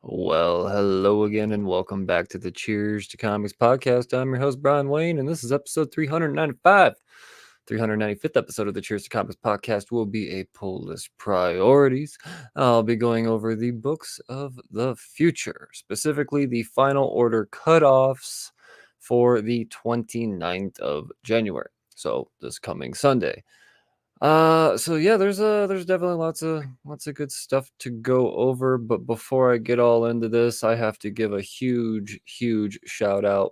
Well, hello again, and welcome back to the Cheers to Comics podcast. I'm your host, Brian Wayne, and this is episode 395. 395th episode of the Cheers to Comics podcast will be a pull list priorities. I'll be going over the books of the future, specifically the Final Order Cutoffs for the 29th of January. So, this coming Sunday. There's definitely lots of good stuff to go over, but before I get all into this, I have to give a huge shout out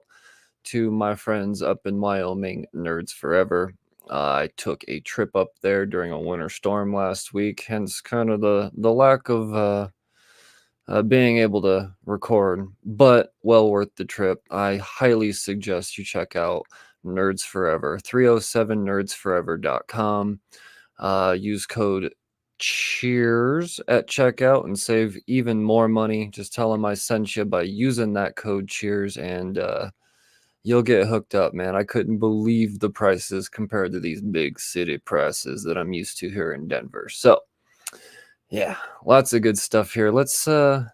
to my friends up in Wyoming, Nerds Forever. I took a trip up there during a winter storm last week, hence kind of the lack of being able to record, but well worth the trip. I highly suggest you check out Nerds Forever, 307nerdsforever.com. Use code CHEERS at checkout and save even more money. Just tell them I sent you by using that code CHEERS, and you'll get hooked up, man. I couldn't believe the prices compared to these big city prices that I'm used to here in Denver. So, yeah, lots of good stuff here. Let's dive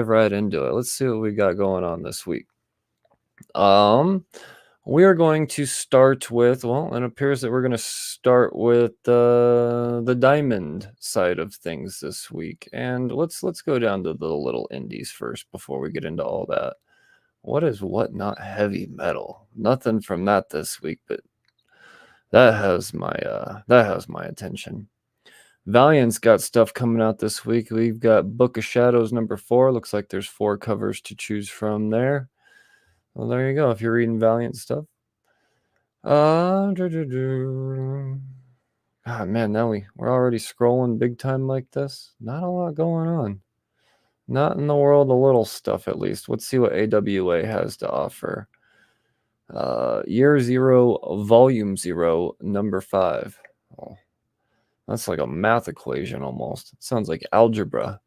right into it. Let's see what we got going on this week. We are going to start with, well, it appears that we're going to start with the diamond side of things this week. And let's go down to the little indies first before we get into all that. What is Whatnot Heavy Metal? Nothing from that this week, but that has my attention. Valiant's got stuff coming out this week. We've got Book of Shadows #4. Looks like there's 4 covers to choose from there. Well, there you go. If you're reading Valiant stuff. God, man, now we're already scrolling big time like this. Not a lot going on. Not in the world of little stuff, at least. Let's see what AWA has to offer. Year 0, Volume 0, #5. Oh, that's like a math equation almost. It sounds like algebra.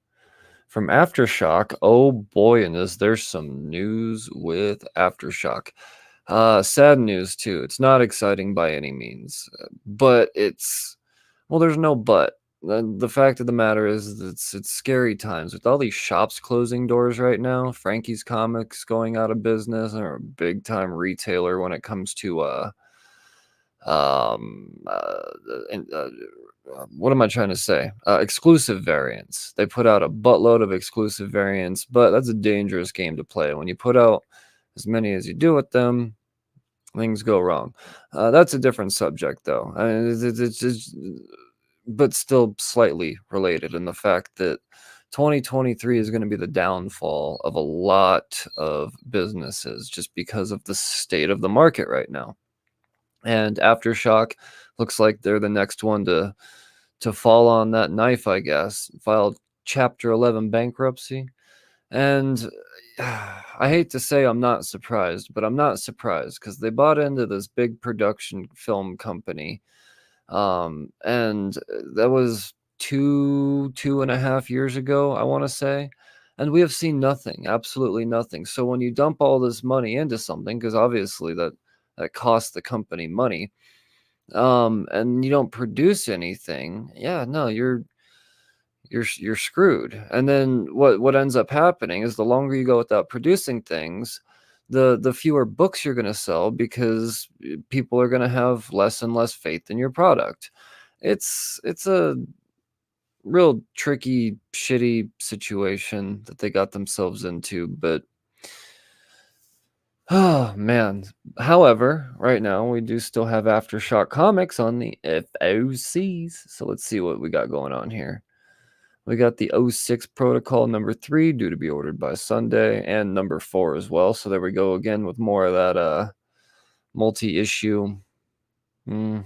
From Aftershock, oh boy, and there's some news with Aftershock. Sad news too. It's not exciting by any means, but there's no but. The fact of the matter is it's scary times with all these shops closing doors right now. Frankie's Comics going out of business, or a big time retailer when it comes to um uh, what am I trying to say? Exclusive variants. They put out a buttload of exclusive variants, but that's a dangerous game to play. When you put out as many as you do with them, things go wrong. That's a different subject, though. I mean, it's just, but still slightly related in the fact that 2023 is going to be the downfall of a lot of businesses just because of the state of the market right now. And Aftershock looks like they're the next one to fall on that knife, I guess. Filed Chapter 11 bankruptcy. And I hate to say I'm not surprised, but I'm not surprised because they bought into this big production film company. And that was 2.5 years ago, I want to say. And we have seen nothing, absolutely nothing. So when you dump all this money into something, because obviously that costs the company money, and you don't produce anything, yeah, no, you're screwed. And then what ends up happening is the longer you go without producing things, the fewer books you're going to sell because people are going to have less and less faith in your product. It's a real tricky, shitty situation that they got themselves into, but oh man. However, right now we do still have Aftershock Comics on the FOCs. So let's see what we got going on here. We got the 06 Protocol #3 due to be ordered by Sunday, and #4 as well. So there we go again with more of that multi-issue. We have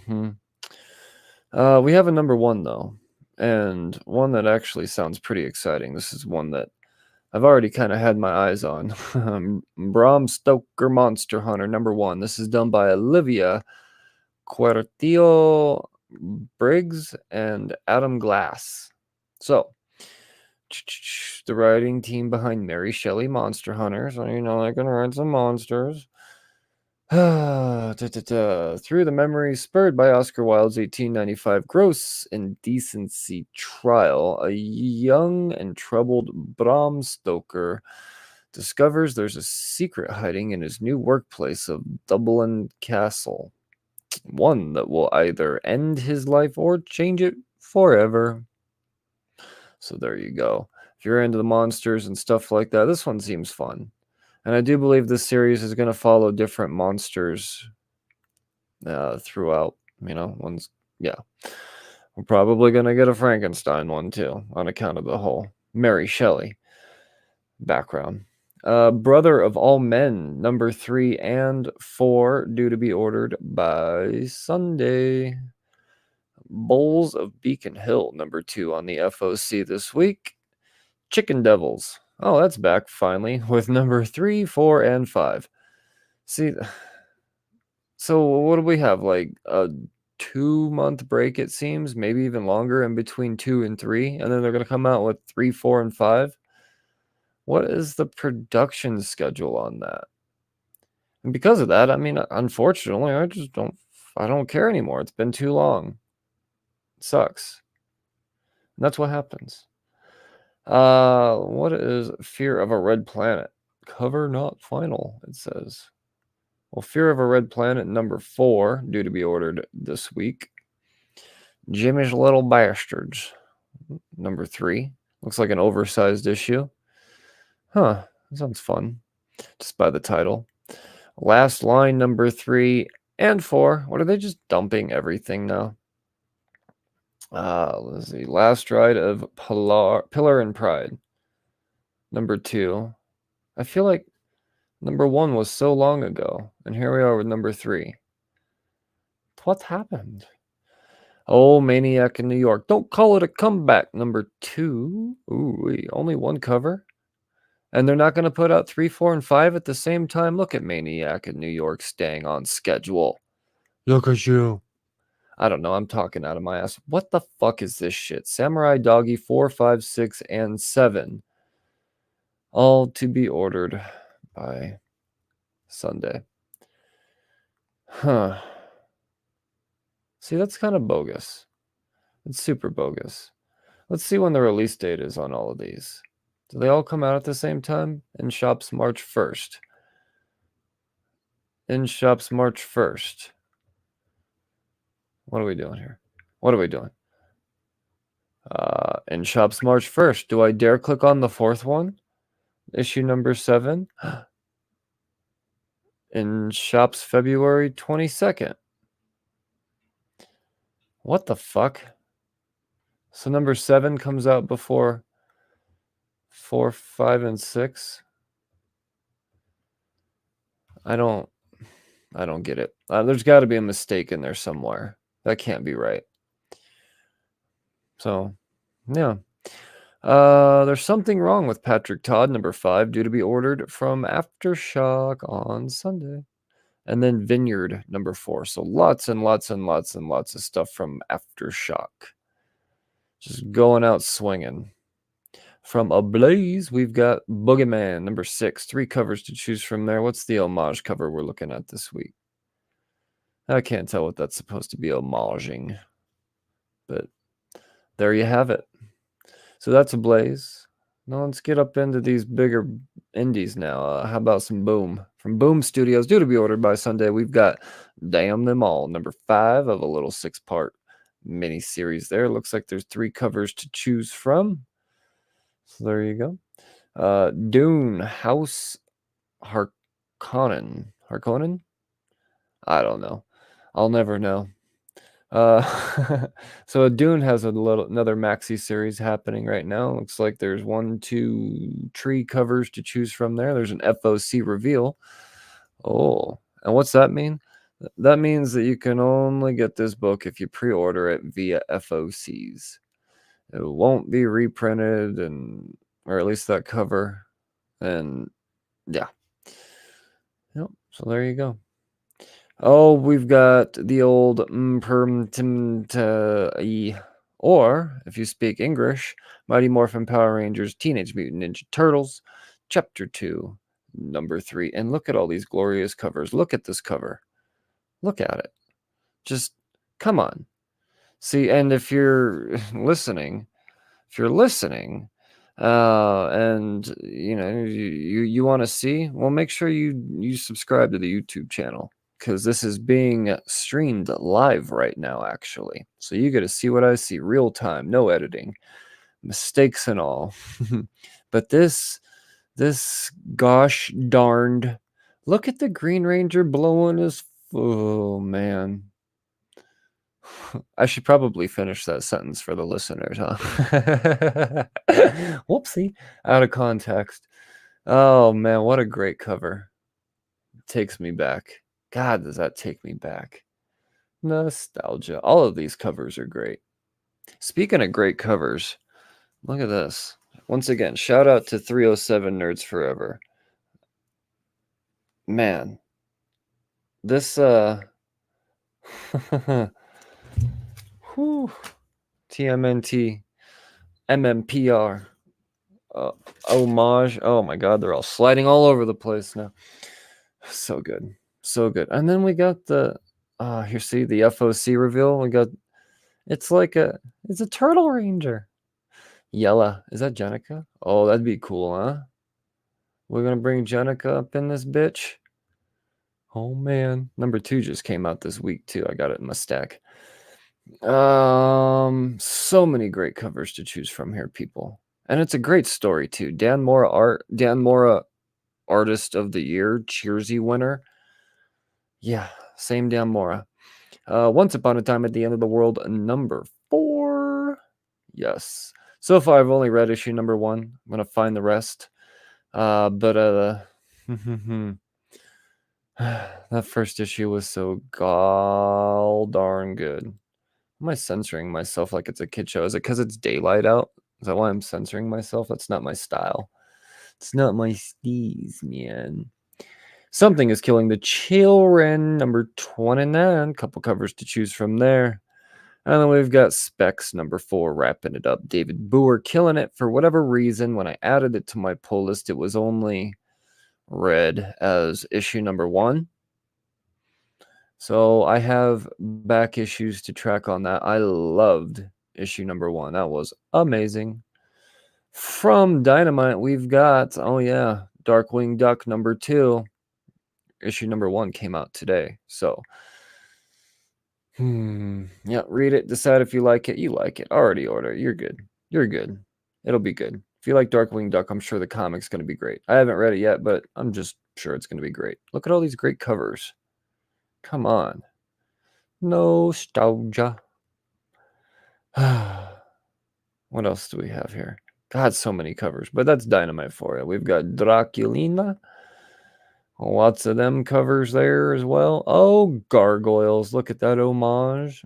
a #1 though, and one that actually sounds pretty exciting. This is one that I've already kind of had my eyes on. Bram Stoker Monster Hunter #1. This is done by Olivia Quartillo Briggs and Adam Glass. So, the writing team behind Mary Shelley Monster Hunter. So, they're going to write some monsters. Through the memories spurred by Oscar Wilde's 1895 gross indecency trial, a young and troubled Bram Stoker discovers there's a secret hiding in his new workplace of Dublin Castle. One that will either end his life or change it forever. So there you go. If you're into the monsters and stuff like that, this one seems fun. And I do believe this series is going to follow different monsters throughout. One's, yeah. We're probably going to get a Frankenstein one too, on account of the whole Mary Shelley background. Brother of All Men, number 3 and 4, due to be ordered by Sunday. Bulls of Beacon Hill, number 2 on the FOC this week. Chicken Devils. Oh, that's back finally with number 3, 4, and 5. See, so what do we have? Like a 2-month break, it seems, maybe even longer in between 2 and 3, and then they're going to come out with 3, 4, and 5. What is the production schedule on that? And because of that, unfortunately, I don't care anymore. It's been too long. It sucks. And that's what happens. What is Fear of a Red Planet? Cover not final, it says. Well, Fear of a Red Planet, number 4, due to be ordered this week. Jimmy's Little Bastards, number 3. Looks like an oversized issue. Huh, that sounds fun, just by the title. Last Line, number 3 and 4. What, are they just dumping everything now? Let's see. Last Ride of Pillar and Pride, number 2. I feel like number 1 was so long ago, and here we are with number 3. What happened? Oh, Maniac in New York. Don't call it a comeback, number 2. Ooh, only one cover? And they're not going to put out 3, 4, and 5 at the same time? Look at Maniac in New York staying on schedule. Look at you. I don't know. I'm talking out of my ass. What the fuck is this shit? Samurai Doggy 4, 5, 6, and 7. All to be ordered by Sunday. Huh. See, that's kind of bogus. It's super bogus. Let's see when the release date is on all of these. Do they all come out at the same time? In shops March 1st. In shops March 1st. What are we doing here? What are we doing? In shops March 1st. Do I dare click on the 4th one? Issue number 7. In shops February 22nd. What the fuck? So number 7 comes out before 4, 5, and 6. I don't get it. There's got to be a mistake in there somewhere. That can't be right. So, yeah. There's something wrong with Patrick Todd, number 5, due to be ordered from Aftershock on Sunday. And then Vineyard, number 4. So lots and lots and lots and lots of stuff from Aftershock. Just going out swinging. From Ablaze, we've got Boogeyman, number 6. 3 covers to choose from there. What's the homage cover we're looking at this week? I can't tell what that's supposed to be homaging. But there you have it. So that's Ablaze. Now let's get up into these bigger indies now. How about some Boom? From Boom Studios, due to be ordered by Sunday, we've got Damn Them All, number 5 of a little 6-part mini-series there. Looks like there's 3 covers to choose from. So there you go. Dune, House Harkonnen. Harkonnen? I don't know. I'll never know. So Dune has another maxi series happening right now. Looks like there's 1, 2, 3 covers to choose from there. There's an FOC reveal. Oh, and what's that mean? That means that you can only get this book if you pre-order it via FOCs. It won't be reprinted, or at least that cover. And yeah. Yep. So there you go. Oh, we've got the old or, if you speak English, Mighty Morphin Power Rangers Teenage Mutant Ninja Turtles, Chapter 2, number 3. And look at all these glorious covers. Look at this cover. Look at it. Just come on. See, and if you're listening, and you want to see, well, make sure you subscribe to the YouTube channel, because this is being streamed live right now, actually. So you get to see what I see, real time, no editing, mistakes and all. But this gosh darned, look at the Green Ranger blowing his, oh man. I should probably finish that sentence for the listeners, huh? Whoopsie. Out of context. Oh, man, what a great cover. Takes me back. God, does that take me back. Nostalgia. All of these covers are great. Speaking of great covers, look at this. Once again, shout out to 307 Nerds Forever. Man, this, whew, TMNT, MMPR, homage. Oh my God, they're all sliding all over the place now. So good, so good. And then we got the, here, see the FOC reveal. We got, it's a Turtle Ranger. Yella, is that Jenica? Oh, that'd be cool, huh? We're gonna bring Jenica up in this bitch. Oh man, number 2 just came out this week too. I got it in my stack. So many great covers to choose from here, people, and it's a great story too. Dan Mora, Artist of the Year, Cheersy winner. Yeah, same Dan Mora. Once Upon a Time at the End of the World, number 4. Yes. So far, I've only read issue number 1. I'm gonna find the rest. But that first issue was so gall darn good. Am I censoring myself like it's a kid show? Is it because it's daylight out? Is that why I'm censoring myself? That's not my style. It's not my steez, man. Something is Killing the Children, number 29. Couple covers to choose from there. And then we've got Specs, number 4, wrapping it up. David Boer killing it. For whatever reason, when I added it to my pull list, it was only read as issue number 1. So I have back issues to track on that. I loved issue number 1. That was amazing. From Dynamite, we've got, oh yeah, Darkwing Duck number 2. Issue number 1 came out today. So, yeah, read it, decide if you like it. You like it. Already order it. You're good. You're good. It'll be good. If you like Darkwing Duck, I'm sure the comic's going to be great. I haven't read it yet, but I'm just sure it's going to be great. Look at all these great covers. Come on. Nostalgia. What else do we have here? God, so many covers, but that's Dynamite for you. We've got Draculina. Lots of them covers there as well. Oh, Gargoyles. Look at that homage.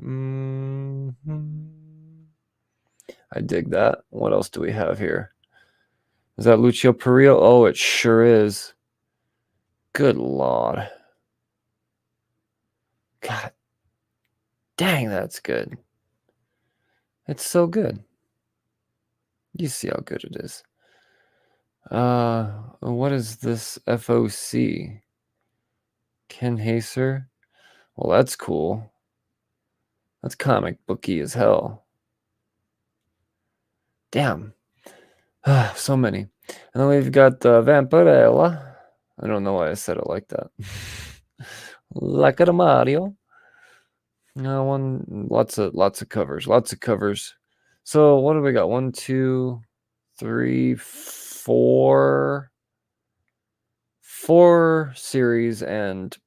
I dig that. What else do we have here? Is that Lucio Perillo? Oh, it sure is. Good Lord. God dang, that's good. It's so good. You see how good it is. What is this FOC? Ken Haser? Well, that's cool. That's comic booky as hell. Damn. So many. And then we've got Vampirella. I don't know why I said it like that. Like a Mario. Lots of covers. So what do we got? 1, 2, 3, 4. 4 series and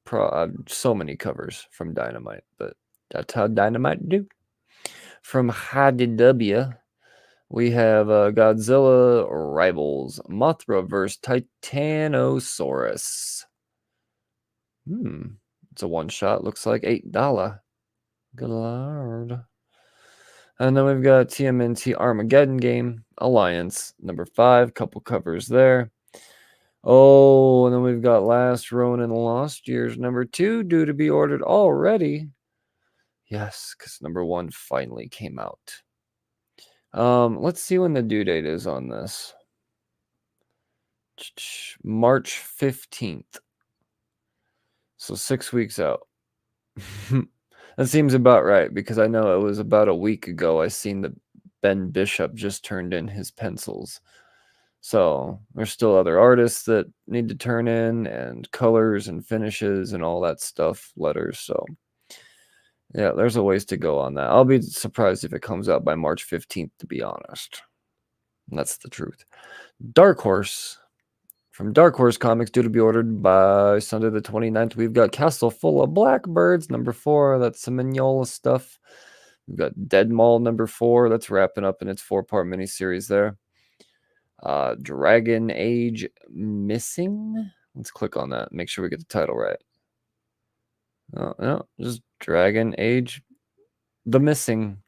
so many covers from Dynamite, but that's how Dynamite do. From HDW, we have Godzilla Rivals, Mothra vs. Titanosaurus. It's a one-shot. Looks like $8. Good lord. And then we've got TMNT Armageddon Game, Alliance, number 5. Couple covers there. Oh, and then we've got Last Ronin Lost Years, number 2, due to be ordered already. Yes, because number 1 finally came out. Let's see when the due date is on this. March 15th. So 6 weeks out. That seems about right because I know it was about a week ago I seen that Ben Bishop just turned in his pencils. So there's still other artists that need to turn in and colors and finishes and all that stuff, letters. So yeah, there's a ways to go on that. I'll be surprised if it comes out by March 15th, to be honest. And that's the truth. Dark Horse. From Dark Horse Comics, due to be ordered by Sunday the 29th, we've got Castle Full of Blackbirds, number 4. That's some Mignola stuff. We've got Dead Mall, number 4. That's wrapping up in its 4-part miniseries there. Dragon Age Missing. Let's click on that. Make sure we get the title right. Oh, no, just Dragon Age The Missing.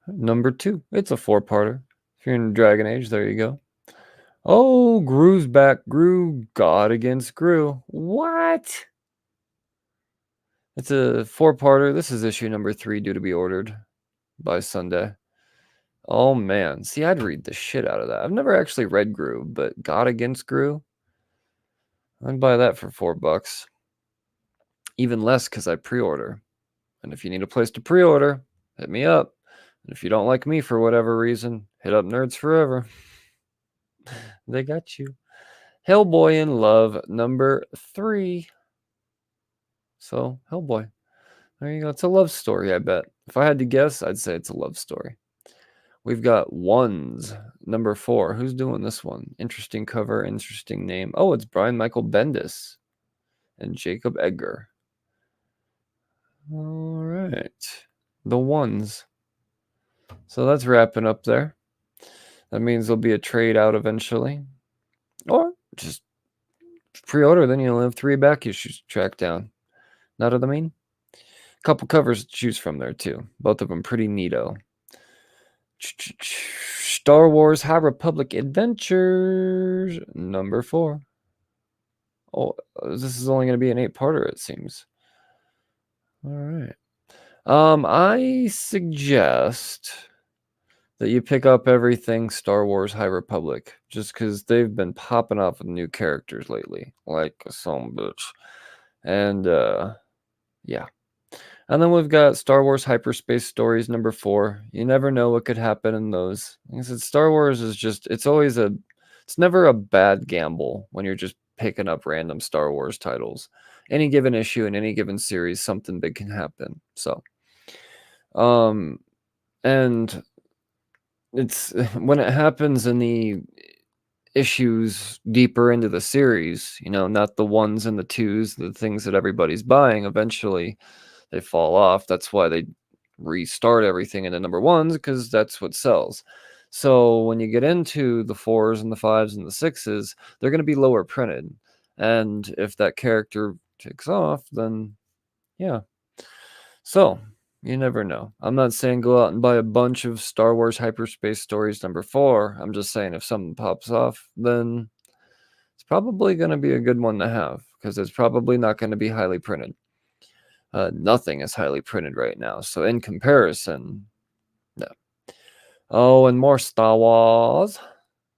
Number 2. It's a 4-parter. If you're in Dragon Age, there you go. Oh, Gru's back. Gru, God Against Gru. What? It's a 4-parter. This is issue number 3, due to be ordered by Sunday. Oh, man. See, I'd read the shit out of that. I've never actually read Gru, but God Against Gru? I'd buy that for $4. Even less because I pre-order. And if you need a place to pre-order, hit me up. And if you don't like me for whatever reason, hit up Nerds Forever. They got you. Hellboy in Love, number 3. So, Hellboy. There you go. It's a love story, I bet. If I had to guess, I'd say it's a love story. We've got Ones, number 4. Who's doing this one? Interesting cover, interesting name. Oh, it's Brian Michael Bendis and Jacob Edgar. All right. The Ones. So that's wrapping up there. That means there'll be a trade out eventually. Or just pre-order, then you'll have 3 back issues to track down. Not what I mean? A couple covers to choose from there too. Both of them pretty neato. Star Wars High Republic Adventures, number 4. Oh, this is only going to be an 8-parter, it seems. All right. I suggest that you pick up everything Star Wars High Republic, just because they've been popping off with new characters lately, like some bitch. And, yeah. And then we've got Star Wars Hyperspace Stories, number 4. You never know what could happen in those. Like I said, Star Wars is just, it's never a bad gamble when you're just picking up random Star Wars titles. Any given issue in any given series, something big can happen. So, and it's when it happens in the issues deeper into the series, not the 1s and the 2s, the things that everybody's buying, eventually they fall off. That's why they restart everything into number 1s, because that's what sells. So when you get into the 4s and the 5s and the 6s, they're going to be lower printed. And if that character takes off, then yeah. So you never know. I'm not saying go out and buy a bunch of Star Wars Hyperspace Stories number 4. I'm just saying if something pops off, then it's probably going to be a good one to have, because it's probably not going to be highly printed. Nothing is highly printed right now. So in comparison, no. Oh, and more Star Wars.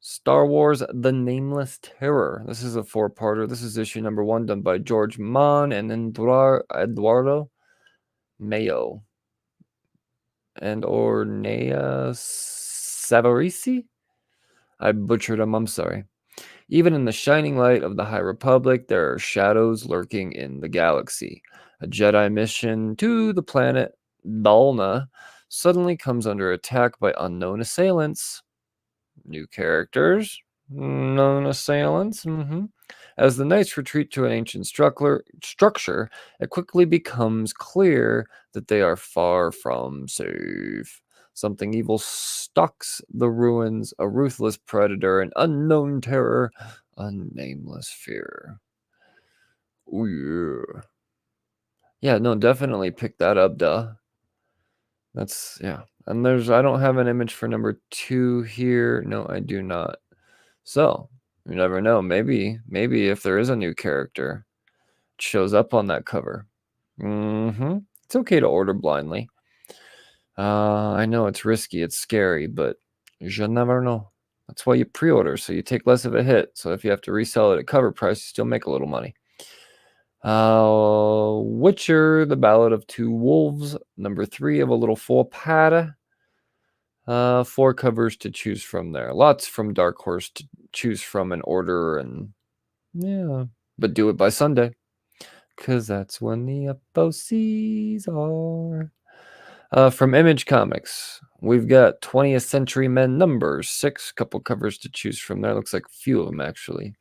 Star Wars The Nameless Terror. This is a 4-parter. This is issue number 1, done by George Mann and Eduardo Mayo and Ornea Savarisi. I butchered them, I'm sorry. Even in the shining light of the High Republic, there are shadows lurking in the galaxy. A Jedi mission to the planet Dalna suddenly comes under attack by unknown assailants. New characters, known assailants. As the knights retreat to an ancient structure, it quickly becomes clear that they are far from safe. Something evil stalks the ruins, a ruthless predator, an unknown terror, a nameless fear. Oh, yeah. Yeah, no, definitely pick that up, duh. That's, yeah. And I don't have an image for number 2 here. No, I do not. So, you never know. Maybe if there is a new character, it shows up on that cover. It's okay to order blindly. I know it's risky, it's scary, but you never know. That's why you pre-order, so you take less of a hit. So if you have to resell it at cover price, you still make a little money. Witcher, The Ballad of Two Wolves, number 3 of a little 4-pack. 4 covers to choose from there. Lots from Dark Horse to choose from and order, and yeah, but do it by Sunday, because that's when the FOCs are. From Image Comics, we've got 20th Century Men number 6, couple covers to choose from there. Looks like a few of them, actually.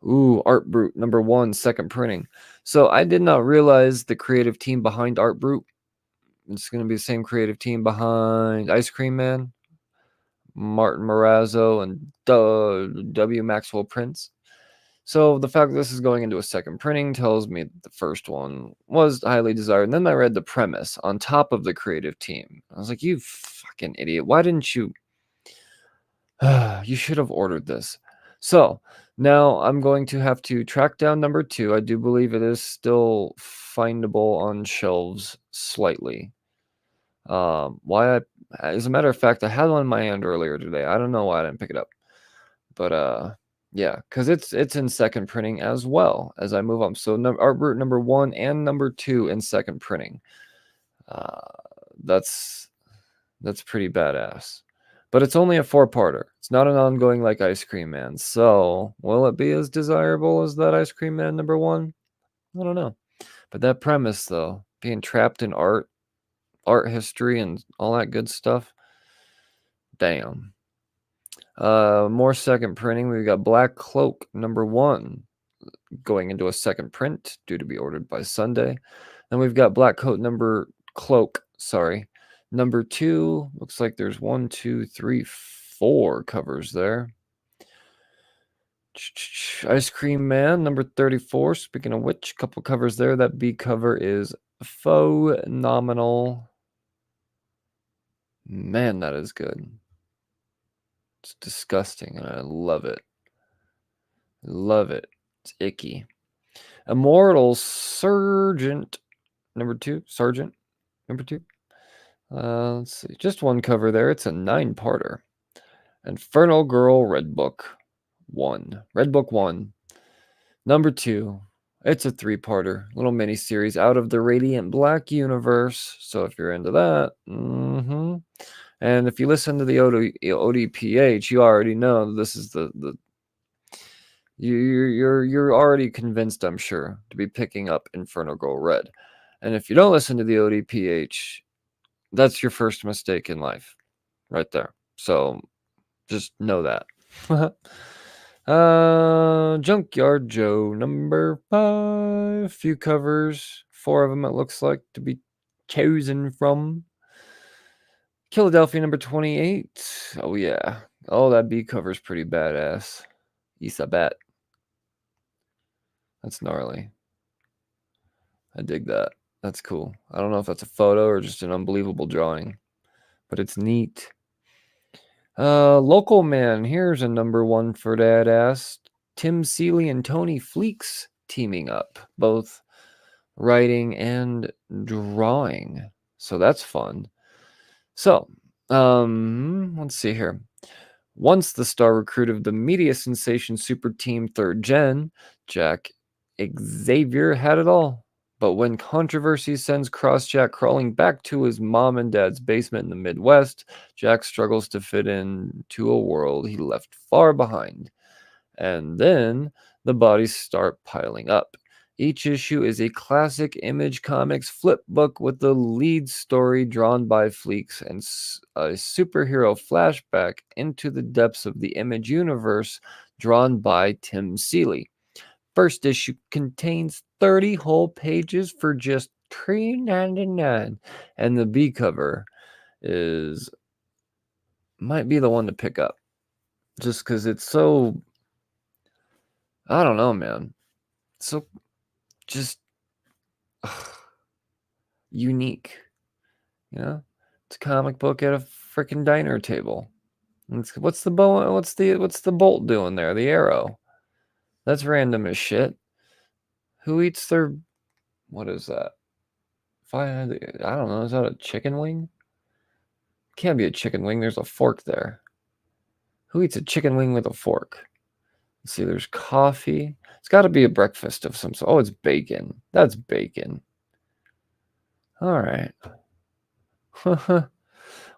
Ooh, Art Brute, number 1, second printing. So I did not realize the creative team behind Art Brute. It's going to be the same creative team behind Ice Cream Man, Martin Morazzo, and W. Maxwell Prince. So the fact that this is going into a second printing tells me that the first one was highly desired. And then I read the premise on top of the creative team. I was like, you fucking idiot. Why didn't you? You should have ordered this. So now I'm going to have to track down number 2. I do believe it is still findable on shelves slightly. As a matter of fact, I had one in my hand earlier today. I don't know why I didn't pick it up. But yeah, because it's in second printing as well as I move on. So Art Brute number 1 and number 2 in second printing. That's pretty badass. But it's only a 4-parter. It's not an ongoing like Ice Cream Man. So will it be as desirable as that Ice Cream Man number 1? I don't know. But that premise, though, being trapped in art history, and all that good stuff. Damn. More second printing. We've got Black Cloak number 1 going into a second print, due to be ordered by Sunday. Then we've got Black Cloak, number 2. Looks like there's 1, 2, 3, 4 covers there. Ice Cream Man number 34. Speaking of which, couple covers there. That B cover is phenomenal. Man, that is good. It's disgusting, and I love it. Love it. It's icky. Immortal Sergeant number 2. Sergeant number 2. Let's see. Just one cover there. It's a 9-parter. Infernal Girl Red Book 1. Red Book 1. Number 2. It's a 3-parter. Little mini-series out of the Radiant Black universe. So if you're into that, and if you listen to the ODPH, you already know this is you're already convinced, I'm sure, to be picking up Infernal Girl Red. And if you don't listen to the ODPH, that's your first mistake in life, right there. So just know that. Junkyard Joe number 5. Few covers, 4 of them it looks like to be chosen from. Philadelphia number 28. Oh yeah. Oh, that B cover's pretty badass. Isabet. That's gnarly. I dig that. That's cool. I don't know if that's a photo or just an unbelievable drawing, but it's neat. Local Man. Here's a number 1 for that ass. Tim Seeley and Tony Fleeks teaming up, both writing and drawing. So that's fun. So, let's see here. Once the star recruit of the media sensation super team 3rd Gen, Jack Xavier had it all. But when controversy sends Crossjack crawling back to his mom and dad's basement in the Midwest, Jack struggles to fit into a world he left far behind. And then the bodies start piling up. Each issue is a classic Image Comics flip book with the lead story drawn by Fleeks and a superhero flashback into the depths of the Image universe drawn by Tim Seeley. First issue contains 30 whole pages for just $3.99, and the B cover might be the one to pick up, just because it's so, I don't know, man, so just unique. It's a comic book at a freaking diner table. What's the bolt doing there? The arrow. That's random as shit. Who eats their, what is that? I don't know. Is that a chicken wing? Can't be a chicken wing. There's a fork there. Who eats a chicken wing with a fork? Let's see, there's coffee. It's got to be a breakfast of some sort. Oh, it's bacon. That's bacon. All right.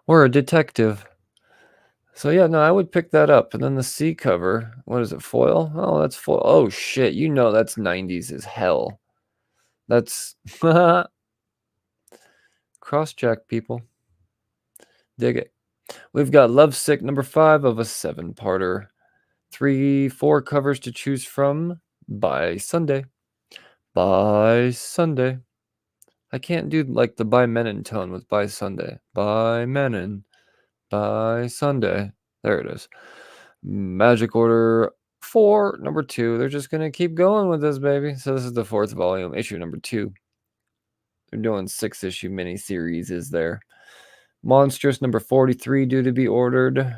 We're a detective. So yeah, no, I would pick that up. And then the C cover, what is it, foil? Oh, that's foil. Oh shit, you know that's 90s as hell. That's cross-check, people. Dig it. We've got Lovesick number 5 of a 7-parter. 4 covers to choose from by Sunday. By Sunday. I can't do like the by Menon tone with by Sunday. By Menon. By Sunday. There it is. Magic Order 4, number 2. They're just going to keep going with this, baby. So this is the 4th volume, issue number 2. They're doing 6-issue miniseries is there. Monstrous number 43 due to be ordered.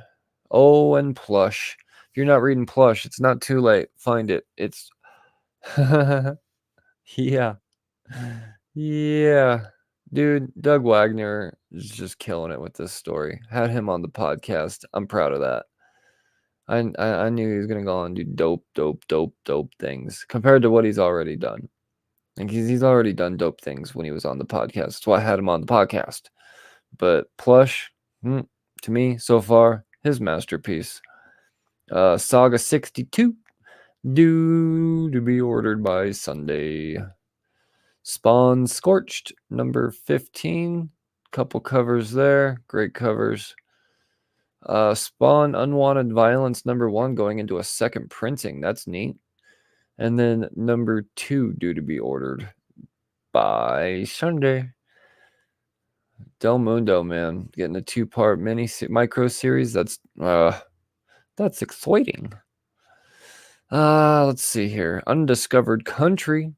Oh, and Plush. If you're not reading Plush, it's not too late. Find it. It's yeah. Yeah. Dude, Doug Wagner is just killing it with this story. Had him on the podcast. I'm proud of that. I knew he was gonna go on and do dope things compared to what he's already done. Like he's already done dope things when he was on the podcast. That's why I had him on the podcast. But Plush, to me, so far, his masterpiece. Saga 62, due to be ordered by Sunday. Spawn Scorched, number 15. Couple covers there. Great covers. Spawn Unwanted Violence, number 1, going into a second printing. That's neat. And then number 2, due to be ordered by Sunday. Del Mundo, man, getting a 2-part micro series. That's exciting. Let's see here. Undiscovered Country,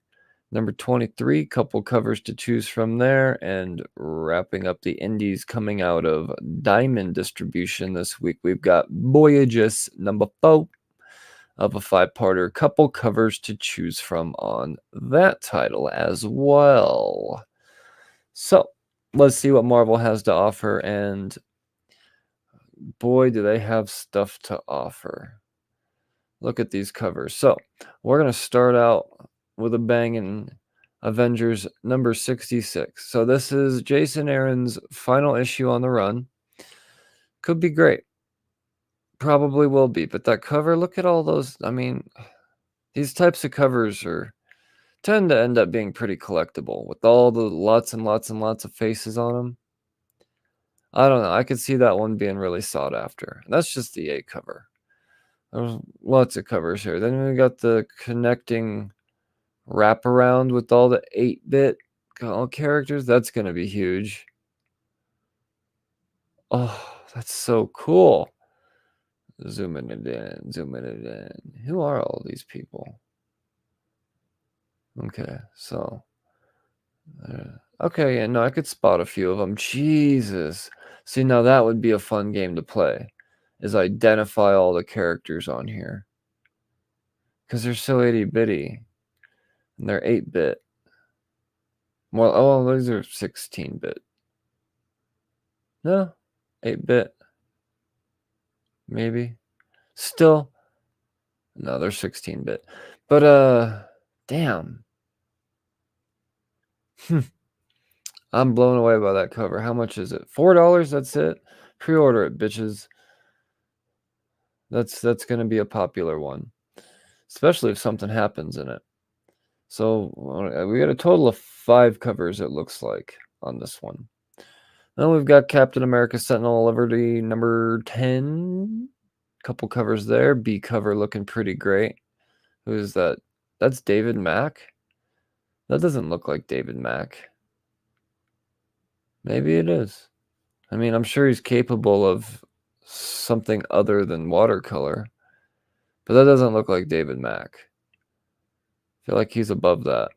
number 23. Couple covers to choose from there, and wrapping up the indies coming out of Diamond Distribution this week. We've got Voyages, number 4 of a 5-parter. Couple covers to choose from on that title as well. So let's see what Marvel has to offer, and boy, do they have stuff to offer. Look at these covers. So we're going to start out with a bang in Avengers number 66. So this is Jason Aaron's final issue on the run. Could be great. Probably will be. But that cover, look at all those. I mean, these types of covers tend to end up being pretty collectible with all the lots and lots and lots of faces on them. I don't know. I could see that one being really sought after. That's just the A cover. There's lots of covers here. Then we got the connecting wraparound with all the 8-bit characters. That's going to be huge. Oh, that's so cool. Zooming it in. Who are all these people? Okay, so. Okay, yeah, no, I could spot a few of them. Jesus. See, now that would be a fun game to play, is identify all the characters on here. Because they're so itty-bitty. And they're 8-bit. Well, oh, these are 16-bit. No, 8-bit. Maybe. Still. No, they're 16-bit. But, damn. I'm blown away by that cover. How much is it? $4? That's it? Pre-order it, bitches. That's going to be a popular one. Especially if something happens in it. So, we got a total of 5 covers, it looks like, on this one. Then we've got Captain America Sentinel of Liberty number 10. Couple covers there. B cover looking pretty great. Who is that? That's David Mack? That doesn't look like David Mack. Maybe it is. I mean, I'm sure he's capable of something other than watercolor. But that doesn't look like David Mack. I feel like he's above that.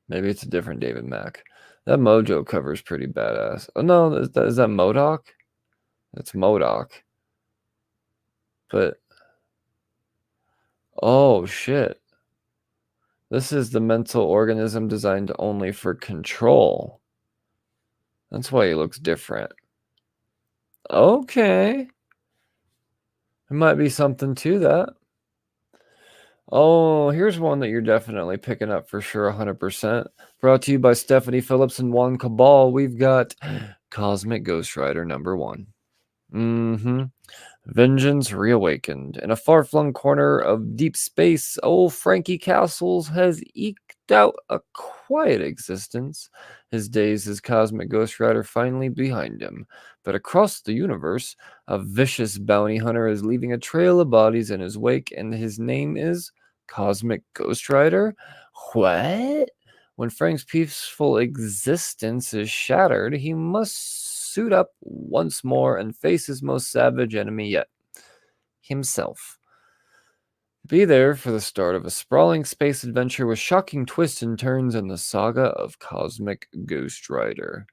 Maybe it's a different David Mack. That Mojo cover is pretty badass. Oh, no, is that MODOK? That's MODOK. But, oh, shit. This is the mental organism designed only for control. That's why he looks different. Okay. There might be something to that. Oh, here's one that you're definitely picking up for sure, 100%. Brought to you by Stephanie Phillips and Juan Cabal. We've got Cosmic Ghost Rider #1. Mm-hmm. Vengeance reawakened. In a far-flung corner of deep space, old Frankie Castles has eked out a quiet existence. His days as Cosmic Ghost Rider finally behind him. But across the universe, a vicious bounty hunter is leaving a trail of bodies in his wake, and his name is Cosmic Ghost Rider? What? When Frank's peaceful existence is shattered, he must suit up once more and face his most savage enemy yet, himself. Be there for the start of a sprawling space adventure with shocking twists and turns in the saga of Cosmic Ghost Rider.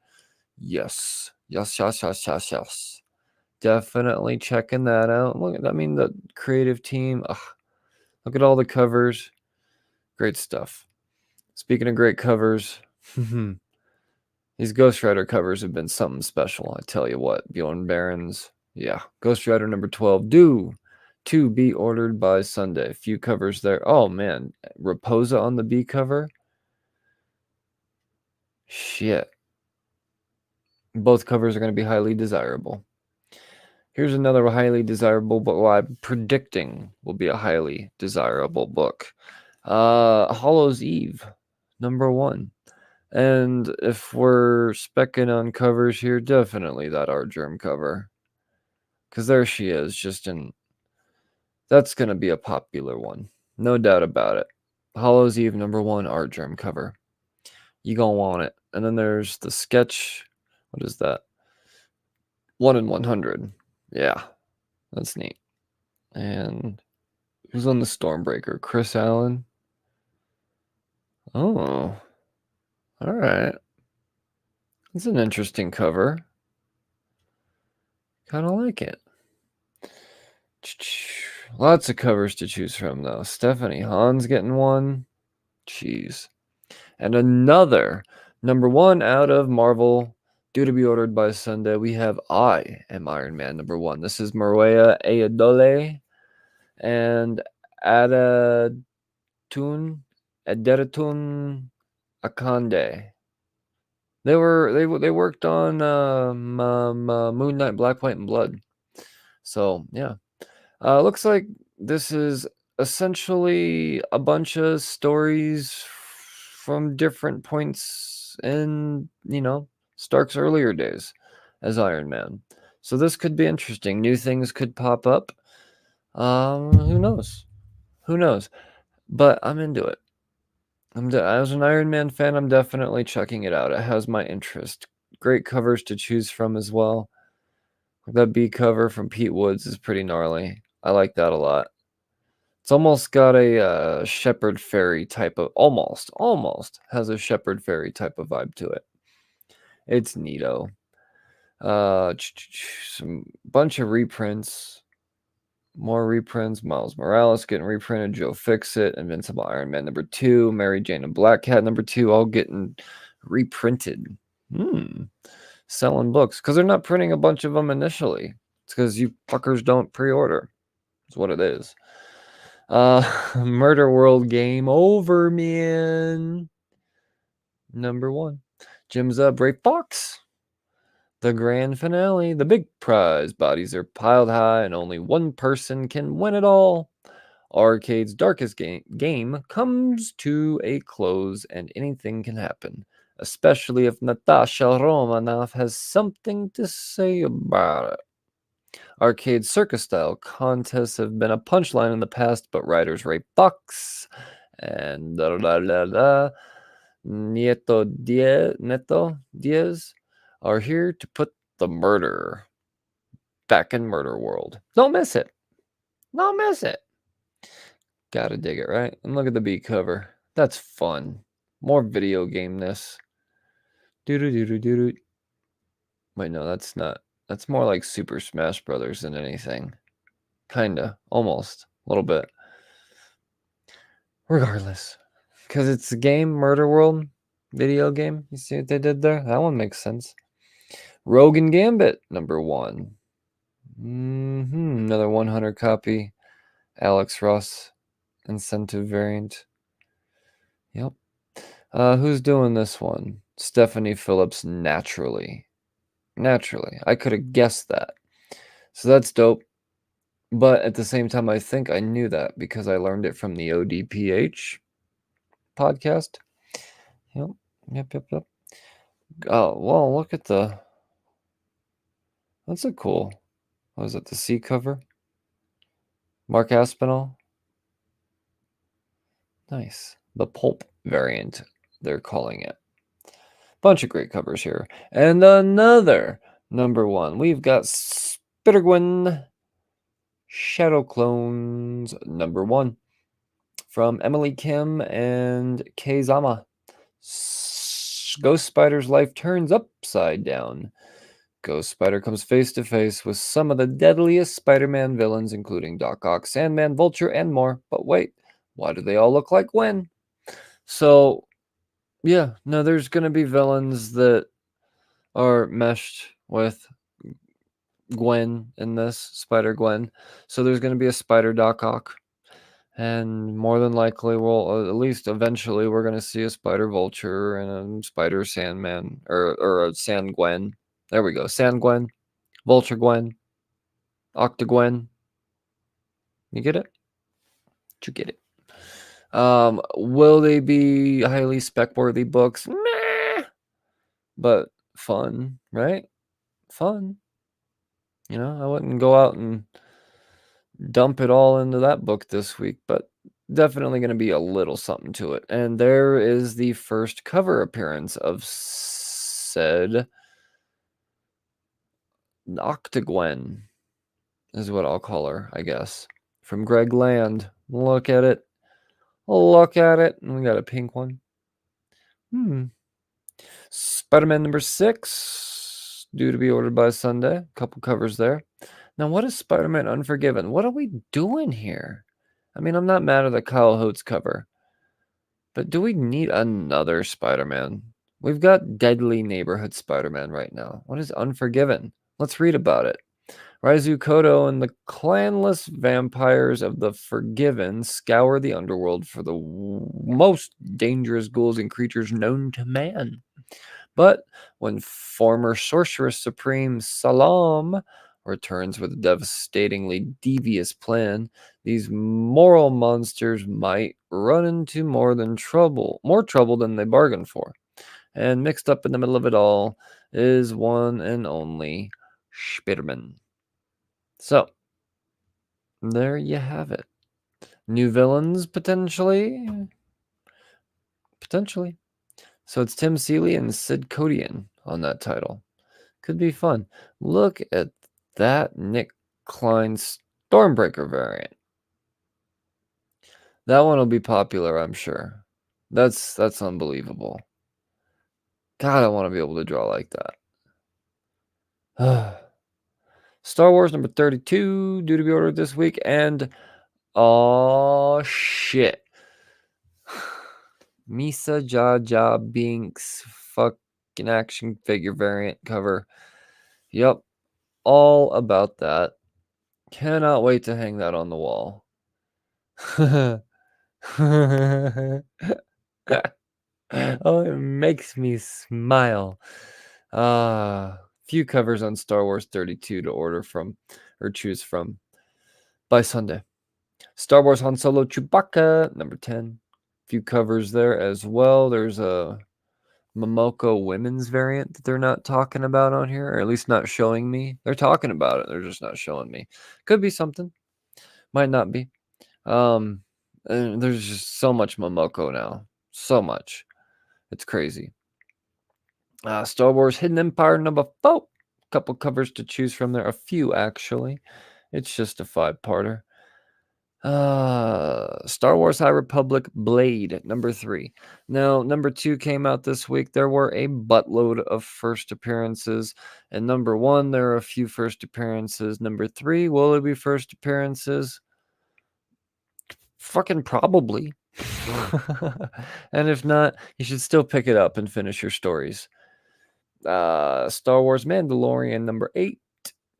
Yes. Yes. Definitely checking that out. Look, I mean, the creative team. Ugh, look at all the covers. Great stuff. Speaking of great covers, these Ghost Rider covers have been something special. I tell you what, Bjorn Barons. Yeah, Ghost Rider #12. Due to be ordered by Sunday. Few covers there. Oh man, Raposa on the B cover. Shit. Both covers are going to be highly desirable. Here's another highly desirable book. Well, I'm predicting will be a highly desirable book. Hollow's Eve, #1. And if we're specking on covers here, definitely that Art Germ cover. Because there she is, just in. That's going to be a popular one. No doubt about it. Hollow's Eve #1 Art Germ cover. You gonna want it. And then there's the sketch. What is that? 1 in 100. Yeah, that's neat. And who's on the Stormbreaker? Chris Allen. Oh, all right. It's an interesting cover. Kind of like it. Lots of covers to choose from, though. Stephanie Hahn's getting one. Jeez. And another #1 out of Marvel, due to be ordered by Sunday. We have I Am Iron Man #1. This is Maria Ayadole and Aderatun Akande. They worked on Moon Knight, Black, White, and Blood. So yeah, looks like this is essentially a bunch of stories from different points in Stark's earlier days as Iron Man. So this could be interesting. New things could pop up. Who knows? Who knows? But I'm into it. As an Iron Man fan, I'm definitely checking it out. It has my interest. Great covers to choose from as well. That B cover from Pete Woods is pretty gnarly. I like that a lot. It's almost got a Shepherd Fairy type of almost has a Shepherd Fairy type of vibe to it. It's neato. Some bunch of reprints. More reprints. Miles Morales getting reprinted. Joe Fixit. Invincible Iron Man #2. Mary Jane and Black Cat #2. All getting reprinted. Selling books. Because they're not printing a bunch of them initially. It's because you fuckers don't pre-order. That's what it is. Murder World Game Over, man. #1. Jim's up. Ray Fox. The grand finale, the big prize. Bodies are piled high, and only one person can win it all. Arcade's darkest game comes to a close, and anything can happen, especially if Natasha Romanoff has something to say about it. Arcade circus-style contests have been a punchline in the past, but writers Ray Fox and Neto Diaz are here to put the murder back in Murder World. Don't miss it. Don't miss it. Gotta dig it, right? And look at the B cover. That's fun. More video game-ness. Doo-doo-doo-doo-doo-doo. Wait, no, that's not. That's more like Super Smash Brothers than anything. Kinda. Almost. A little bit. Regardless. Because it's a game, Murder World. Video game. You see what they did there? That one makes sense. Rogue and Gambit #1. Another 100 copy Alex Ross incentive variant. Yep. Who's doing this one? Stephanie Phillips, naturally. Naturally. I could have guessed that. So that's dope. But at the same time, I think I knew that because I learned it from the ODPH podcast. Yep. Yep. Oh, well, look at the... That's a cool... What is it, the C cover? Mark Aspinall? Nice. The pulp variant, they're calling it. Bunch of great covers here. And another number one. We've got Spider-Gwen Shadow Clones number one from Emily Kim and Kei Zama. Ghost Spider's life turns upside down. Ghost Spider comes face to face with some of the deadliest Spider-Man villains, including Doc Ock, Sandman, Vulture, and more. But wait, why do they all look like Gwen? So, yeah, no, there's going to be villains that are meshed with Gwen in this, Spider-Gwen. So there's going to be a Spider Doc Ock. And more than likely, at least eventually, we're going to see a Spider Vulture and a Spider Sandman, or a Sand Gwen. There we go. Sand Gwen, Vulture Gwen, Octogwen. You get it? Did you get it? Will they be highly spec-worthy books? Meh. But fun, right? Fun. You know, I wouldn't go out and dump it all into that book this week, but definitely going to be a little something to it. And there is the first cover appearance of said Octogwen, is what I'll call her, I guess, from Greg Land. Look at it. Look at it. And we got a pink one. Spider-Man number 6, due to be ordered by Sunday. A couple covers there. Now, what is Spider-Man Unforgiven? What are we doing here? I mean, I'm not mad at the Kyle Holtz cover, but do we need another Spider-Man? We've got Deadly Neighborhood Spider-Man right now. What is Unforgiven? Let's read about it. Raizu Kodo and the clanless vampires of the Forgiven scour the underworld for the most dangerous ghouls and creatures known to man. But when former Sorceress Supreme Salam returns with a devastatingly devious plan, these moral monsters might run into more trouble than they bargained for. And mixed up in the middle of it all is one and only Spiderman. So, there you have it. New villains, potentially. Potentially. So it's Tim Seeley and Sid Kodian on that title. Could be fun. Look at that Nick Klein Stormbreaker variant. That one will be popular, I'm sure. That's unbelievable. God, I want to be able to draw like that. Star Wars number 32, due to be ordered this week, and oh shit. Misa Jaja Binks fucking action figure variant cover. Yep. All about that. Cannot wait to hang that on the wall. Oh, it makes me smile. Few covers on Star Wars 32 to order from or choose from by Sunday. Star Wars Han Solo Chewbacca, number 10. Few covers there as well. There's a Momoko women's variant that they're not talking about on here, or at least not showing me. They're talking about it. They're just not showing me. Could be something. Might not be. And there's just so much Momoko now. So much. It's crazy. Star Wars Hidden Empire number 4. Couple covers to choose from there. A few, actually. It's just a 5-parter. Star Wars High Republic Blade, number 3. Now, number 2 came out this week. There were a buttload of first appearances. And number 1, there are a few first appearances. Number 3, will there be first appearances? Fucking probably. And if not, you should still pick it up and finish your stories. Star Wars Mandalorian, number 8.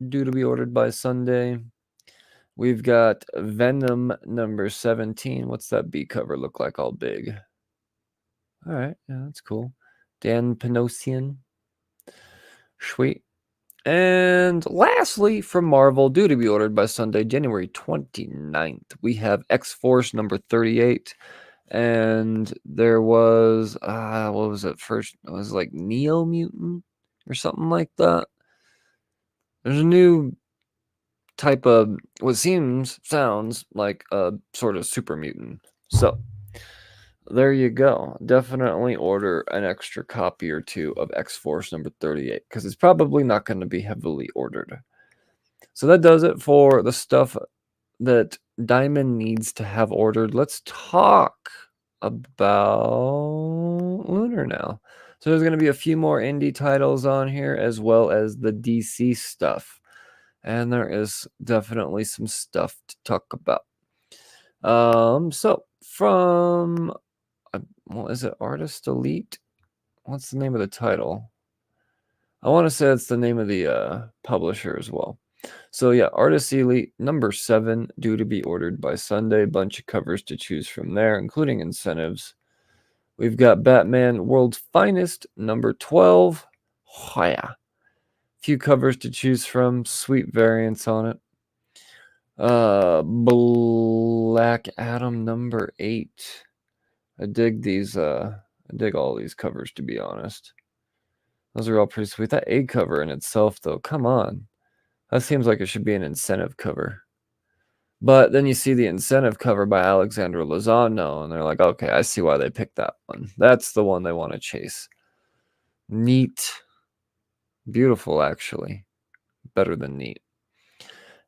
due to be ordered by Sunday. We've got Venom number 17. What's that B cover look like all big? All right, yeah, that's cool. Dan Panosian. Sweet. And lastly, from Marvel, due to be ordered by Sunday, January 29th, we have X-Force number 38. And there was, what was it first? It was like Neo Mutant or something like that. There's a new type of what sounds like a sort of super mutant. So there you go. Definitely order an extra copy or two of X-Force number 38 because it's probably not going to be heavily ordered. So that does it for the stuff that Diamond needs to have ordered. Let's talk about Lunar now. So there's going to be a few more indie titles on here as well as the DC stuff. And there is definitely some stuff to talk about. So from is it Artist Elite? What's the name of the title? I want to say it's the name of the publisher as well. So yeah, Artist Elite number 7, due to be ordered by Sunday. Bunch of covers to choose from there, including incentives. We've got Batman World's Finest number 12. Oh, yeah. Few covers to choose from, sweet variants on it. Black Adam number 8. I dig these. I dig all these covers, to be honest. Those are all pretty sweet. That A cover in itself, though, come on. That seems like it should be an incentive cover. But then you see the incentive cover by Alexandra Lozano, and they're like, okay, I see why they picked that one. That's the one they want to chase. Neat. Beautiful, actually. Better than neat.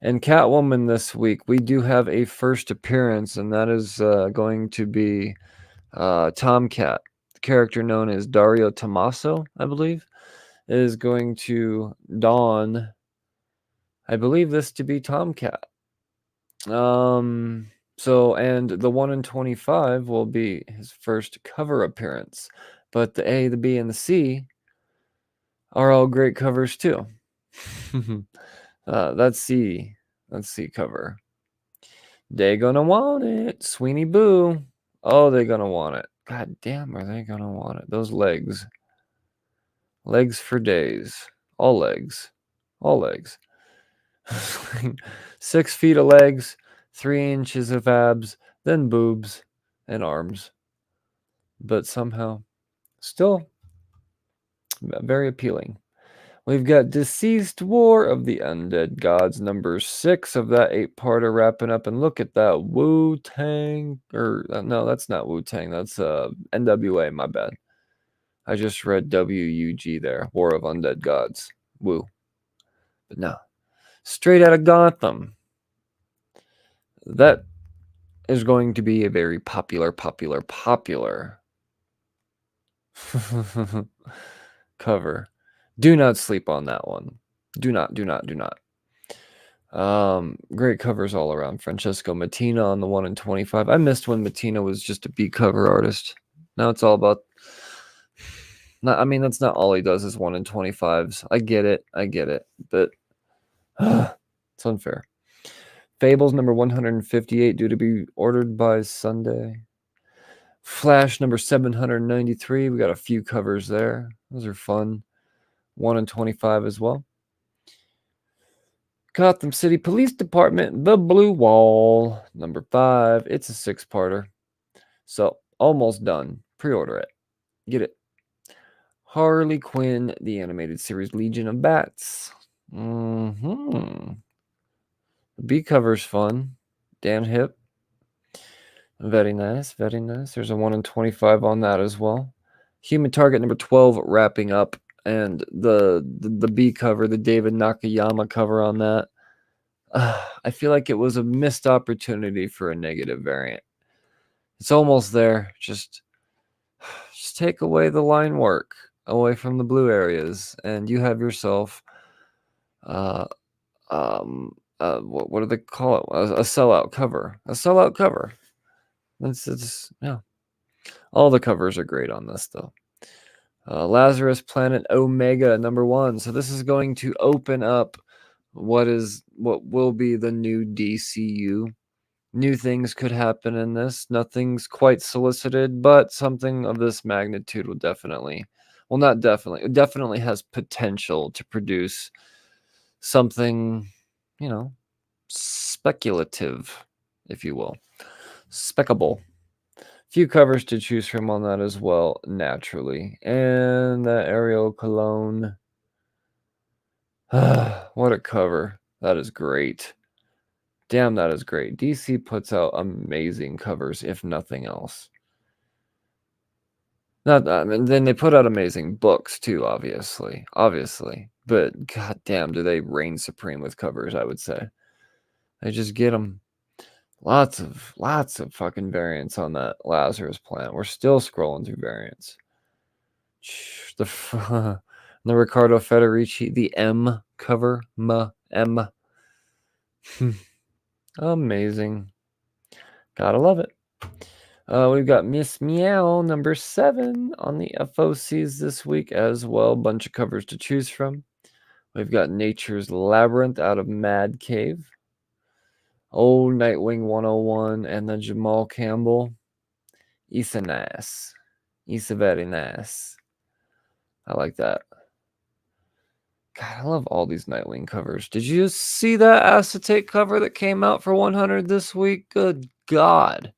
And Catwoman this week, we do have a first appearance, and that is going to be Tomcat. The character known as Dario Tommaso, I believe, is going to don, I believe this to be Tomcat. So, and the 1 in 25 will be his first cover appearance. But the A, the B, and the C are all great covers too. That's C cover. They gonna want it. Sweeney Boo. Oh, they gonna want it. God damn, are they gonna want it? Those legs. Legs for days. All legs. All legs. 6 feet of legs, 3 inches of abs, then boobs and arms. But somehow, still very appealing. We've got Deceased War of the Undead Gods, number 6 of that 8-parter wrapping up. And look at that Wu-Tang, or no, that's not Wu-Tang. That's NWA, my bad. I just read WUG there, War of Undead Gods. Woo. But no. Straight out of Gotham. That is going to be a very popular cover. Do not sleep on that one. Do not. Great covers all around. Francesco Mattina on the 1 in 25. I missed when Mattina was just a B cover artist. Now it's all about. That's not all he does is 1 in 25s. I get it, but it's unfair. Fables number 158, due to be ordered by Sunday. Flash number 793. We got a few covers there. Those are fun. 1 in 25 as well. Gotham City Police Department, The Blue Wall, number 5. It's a 6-parter. So, almost done. Pre-order it. Get it. Harley Quinn, the animated series Legion of Bats. The B cover's fun. Dan Hip. Very nice. There's a 1 in 25 on that as well. Human Target number 12 wrapping up. And the B cover, the David Nakayama cover on that. I feel like it was a missed opportunity for a negative variant. It's almost there. Just take away the line work away from the blue areas, and you have yourself what do they call it? A sellout cover. A sellout cover. It's yeah. All the covers are great on this though. Lazarus Planet Omega number 1. So this is going to open up what will be the new DCU. New things could happen in this. Nothing's quite solicited, but something of this magnitude will definitely, well, not definitely, it definitely has potential to produce something, speculative, if you will. Speckable. Few covers to choose from on that as well, naturally. And that Ariel Cologne. What a cover. That is great. Damn, that is great. DC puts out amazing covers, if nothing else. Not, I mean, then they put out amazing books too, obviously. But god damn, do they reign supreme with covers, I would say. They just get them. Lots of fucking variants on that Lazarus plant. We're still scrolling through variants. The the Riccardo Federici, the M cover, M. Amazing. Gotta love it. We've got Miss Meow number 7 on the FOCs this week as well. Bunch of covers to choose from. We've got Nature's Labyrinth out of Mad Cave. Old Nightwing 101 and the Jamal Campbell. Isa nice. Isa very nice. I like that. God, I love all these Nightwing covers. Did you see that acetate cover that came out for 100 this week? Good God.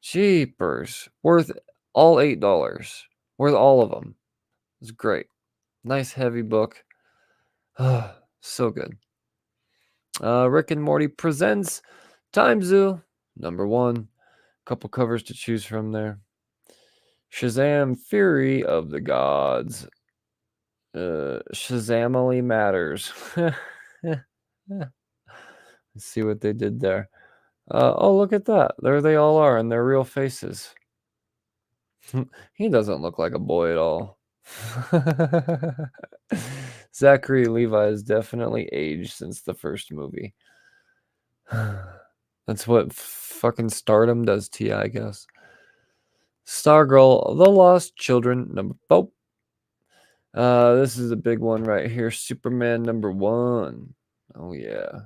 Jeepers. Worth all $8. Worth all of them. It's great. Nice heavy book. So good. Rick and Morty presents Time Zoo number 1. Couple covers to choose from there. Shazam Fury of the Gods. Shazamily Matters. Let's see what they did there. Oh, look at that. There they all are in their real faces. He doesn't look like a boy at all. Zachary Levi is definitely aged since the first movie. That's what fucking stardom does to you, I guess. Stargirl, The Lost Children, number 4. This is a big one right here. Superman number 1. Oh yeah.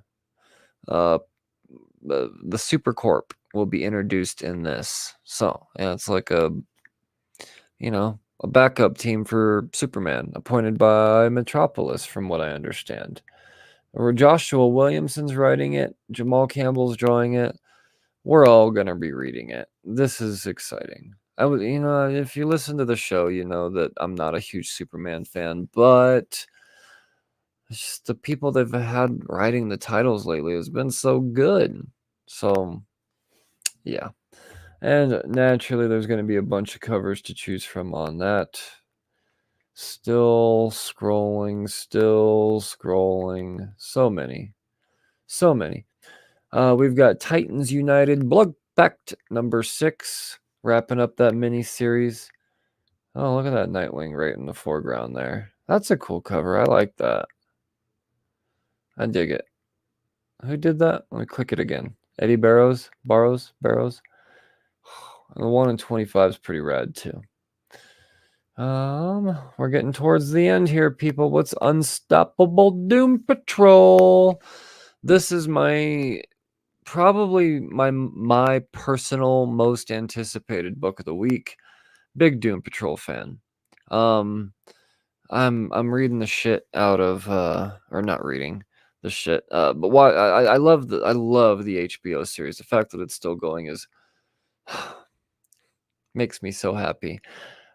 The Supercorp will be introduced in this. So yeah, it's like a backup team for Superman, appointed by Metropolis, from what I understand. Or Joshua Williamson's writing it. Jamal Campbell's drawing it. We're all gonna be reading it. This is exciting. If you listen to the show, you know that I'm not a huge Superman fan, but it's just the people they've had writing the titles lately has been so good. So, yeah. And naturally, there's going to be a bunch of covers to choose from on that. Still scrolling. So many. We've got Titans United Blood Pact number 6, wrapping up that mini series. Oh, look at that Nightwing right in the foreground there. That's a cool cover. I like that. I dig it. Who did that? Let me click it again. Eddie Barrows. The 1 in 25 is pretty rad too. We're getting towards the end here, people. What's Unstoppable Doom Patrol? This is probably my personal most anticipated book of the week. Big Doom Patrol fan. I'm reading the shit out of or not reading the shit. But why I love the HBO series. The fact that it's still going is makes me so happy.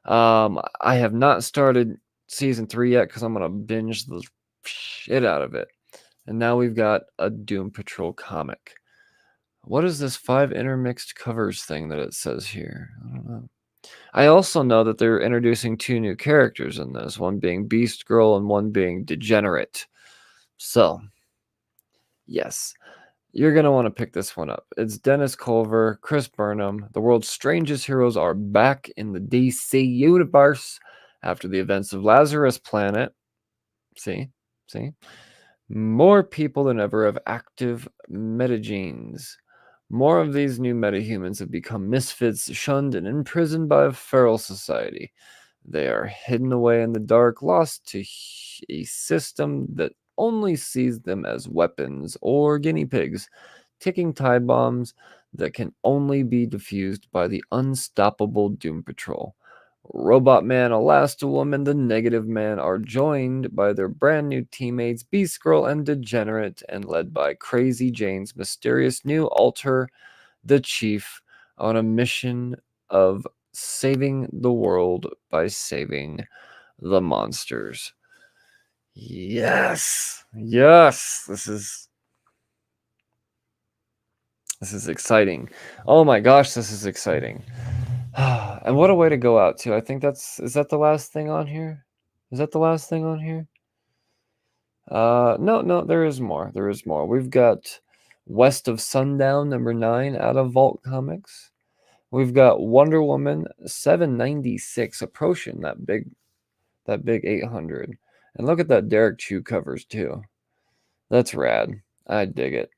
I have not started season 3 yet because I'm gonna binge the shit out of it. And now we've got a Doom Patrol comic. What is this 5 intermixed covers thing that it says here? I don't know. I also know that they're introducing 2 new characters in this, one being Beast Girl and one being Degenerate. So, yes, you're going to want to pick this one up. It's Dennis Culver, Chris Burnham. The world's strangest heroes are back in the DC universe after the events of Lazarus Planet. See? More people than ever have active metagenes. More of these new metahumans have become misfits, shunned and imprisoned by a feral society. They are hidden away in the dark, lost to a system that only sees them as weapons or guinea pigs, ticking time bombs that can only be defused by the unstoppable Doom Patrol. Robot Man, Elasti-Woman, and the Negative Man are joined by their brand new teammates Beast Girl and Degenerate, and led by Crazy Jane's mysterious new alter, the Chief, on a mission of saving the world by saving the monsters. Yes. Yes. This is exciting. Oh my gosh, this is exciting. And what a way to go out to. I think is that the last thing on here? Is that the last thing on here? No, there is more. There is more. We've got West of Sundown, number 9, out of Vault Comics. We've got Wonder Woman 796 approaching that big 800. And look at that Derek Chew covers too. That's rad. I dig it.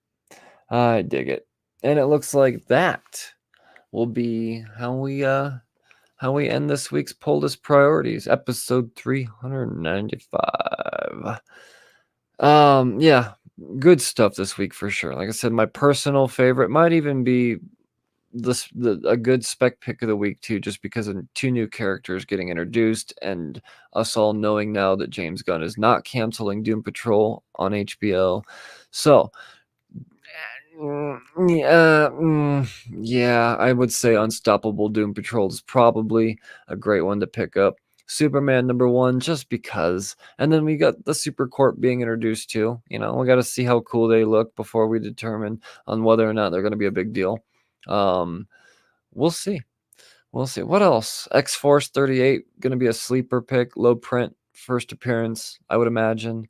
I dig it. And it looks like that will be how we end this week's Poldus Priorities, episode 395. Yeah, good stuff this week for sure. Like I said, my personal favorite might even be a good spec pick of the week too, just because of 2 new characters getting introduced and us all knowing now that James Gunn is not canceling Doom Patrol on HBO. So yeah, I would say Unstoppable Doom Patrol is probably a great one to pick up. Superman number 1, just because. And then we got the Super Corp being introduced too. We got to see how cool they look before we determine on whether or not they're going to be a big deal. We'll see. We'll see. What else? X-Force 38, going to be a sleeper pick, low print, first appearance, I would imagine.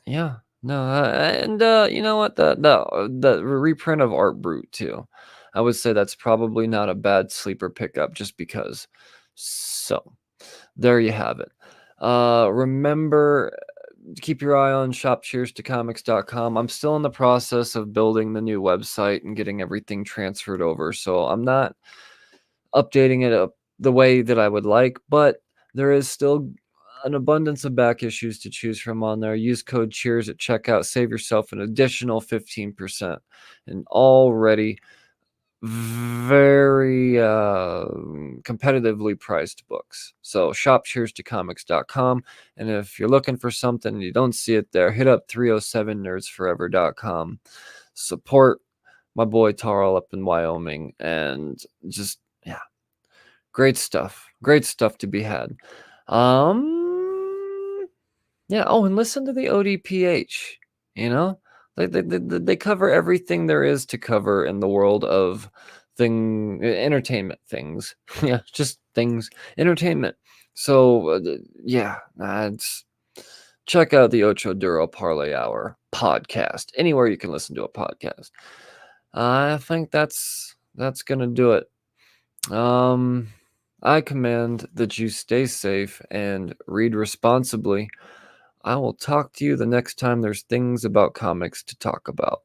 Yeah. No, and you know what? The reprint of Art Brute too. I would say that's probably not a bad sleeper pickup just because. So, there you have it. Remember, keep your eye on shopcheerstocomics.com. I'm still in the process of building the new website and getting everything transferred over, so I'm not updating it up the way that I would like, but there is still an abundance of back issues to choose from on there. Use code CHEERS at checkout. Save yourself an additional 15%. And already very competitively priced books. So shop cheerstocomics.com. And if you're looking for something and you don't see it there, hit up 307nerdsforever.com. Support my boy Tarl up in Wyoming. And just, yeah, great stuff. Great stuff to be had. Yeah. Oh, and listen to the ODPH. They cover everything there is to cover in the world of entertainment things. Yeah, just things, entertainment. So yeah, check out the Ocho Duro Parlay Hour podcast anywhere you can listen to a podcast. I think that's gonna do it. I command that you stay safe and read responsibly. I will talk to you the next time there's things about comics to talk about.